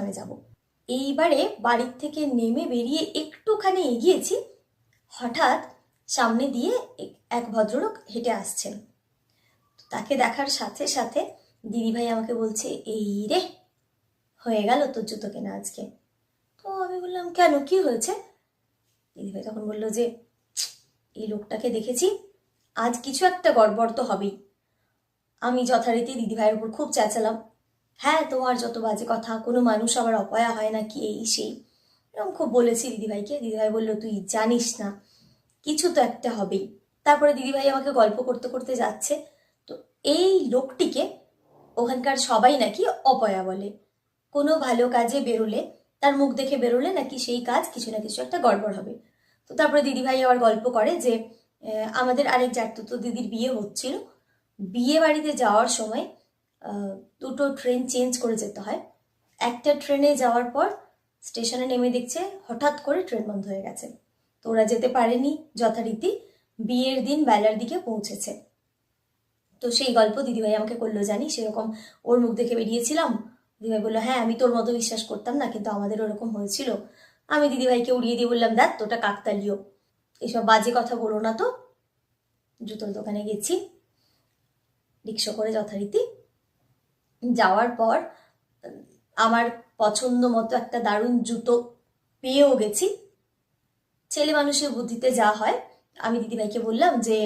দোকানে যাব। এইবারে বাড়ির থেকে নেমে বেরিয়ে একটুখানি এগিয়েছি, হঠাৎ সামনে দিয়ে এক ভদ্রলোক হেঁটে আসছেন। তাকে দেখার সাথে সাথে দিদিভাই আমাকে বলছে, এই রে, হয়ে গেল তোর জুতো কেনা আজকে। তো আমি বললাম, কেন, কি হয়েছে? দিদিভাই তখন বললো যে, এই লোকটাকে দেখেছি, আজ কিছু একটা গড়বড় তো হবেই। আমি যথারীতি দিদিভাইয়ের উপর খুব চেঁচালাম, হ্যাঁ তোমার যত বাজে কথা, কোনো মানুষ আবার অপয়া হয় না কি, এই সেই, এরকম খুব বলেছি দিদিভাইকে। দিদিভাই বললো, তুই জানিস না, কিছু তো একটা হবেই। তারপরে দিদিভাই আমাকে গল্প করতে করতে যাচ্ছে। তো এই লোকটিকে ওখানকার সবাই নাকি অপয়া বলে। কোনো ভালো কাজে বেরোলে, তার মুখ দেখে বেরোলে নাকি সেই কাজ কিছু না কিছু একটা গড়বড় হবে। তো তারপরে দিদিভাই আবার গল্প করে যে আমাদের আরেক জাতুতো দিদির বিয়ে হচ্ছিল, বিয়ে বাড়িতে যাওয়ার সময় দুটো ট্রেন চেঞ্জ করে যেতে হয়। একটা ট্রেনে যাওয়ার পর স্টেশনে নেমে দেখছে হঠাৎ করে ট্রেন বন্ধ হয়ে গেছে। তো ওরা যেতে পারেনি, যথারীতি বিয়ের দিন বেলার দিকে পৌঁছেছে। তো সেই গল্প দিদিভাই আমাকে করলো, জানি সেরকম ওর মুখ দেখে বেরিয়েছিলাম। দিদিভাই বললো, হ্যাঁ আমি তোর মতো বিশ্বাস করতাম না, কিন্তু আমাদের ওরকম হয়েছিল। আমি দিদিভাইকে উড়িয়ে দিয়ে বললাম, দেখ তোটা কাকতালিও, এসব বাজে কথা বলো না তো। জুতোর দোকানে গেছি রিক্সা করে, যথারীতি যাওয়ার পর আমার পছন্দ মতো একটা দারুণ জুতো পেয়েও গেছি। ছেলে মানুষের বুদ্ধিতে যা হয়, আমি দিদিভাইকে বললাম যে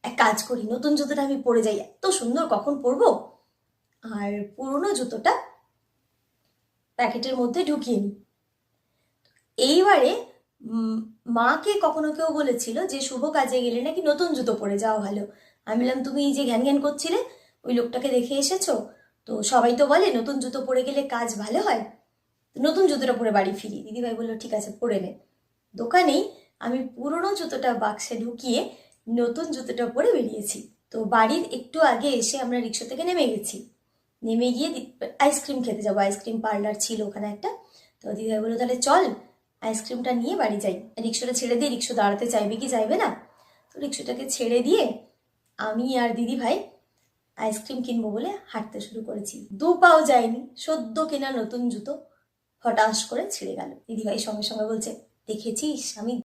এক কাজ করি, নতুন জুতোটা আমি পরে যাই, এত সুন্দর কখন পরবো, আর পুরনো জুতোটা প্যাকেটের মধ্যে ঢুকিয়ে নিই। এইবারে মাকে কখনো কেউ বলেছিল যে শুভ কাজে গেলে নাকি নতুন জুতো পরে যাওয়া ভালো। আমি বললাম, তুমি যে ঘ্যান ঘ্যান করছিলে, ওই লোকটাকে দেখে এসেছো তো? সবাই তো বলে নতুন জুতো পরে গেলে কাজ ভালো হয়, নতুন জুতোটা পরে বাড়ি ফিরি। দিদিভাই বললো, ঠিক আছে পরে নে। দোকানেই আমি পুরনো জুতোটা বাক্সে ঢুকিয়ে নতুন জুতোটা পরে বেরিয়েছি। তো বাড়ির একটু আগে এসে আমরা রিক্সা থেকে নেমে গেছি। নেমে গিয়ে আইসক্রিম খেতে যাবো, আইসক্রিম পার্লার ছিল ওখানে একটা। তো দিদিভাই বললো, তাহলে চল আইসক্রিমটা নিয়ে বাড়ি যাই। রিক্সাটা ছেড়ে দিয়ে, রিক্সা দাঁড়াতে চাইবে কি চাইবে না। তো রিক্সাটাকে ছেড়ে দিয়ে আমি আর দিদিভাই আইসক্রিম কিনবো বলে হাঁটতে শুরু করেছি। দু পাও যায়নি, সদ্য কেনা নতুন জুতো হঠাৎ করে ছিঁড়ে গেল। দিদিভাই সঙ্গে সঙ্গে বলছে, দেখেছিস আমি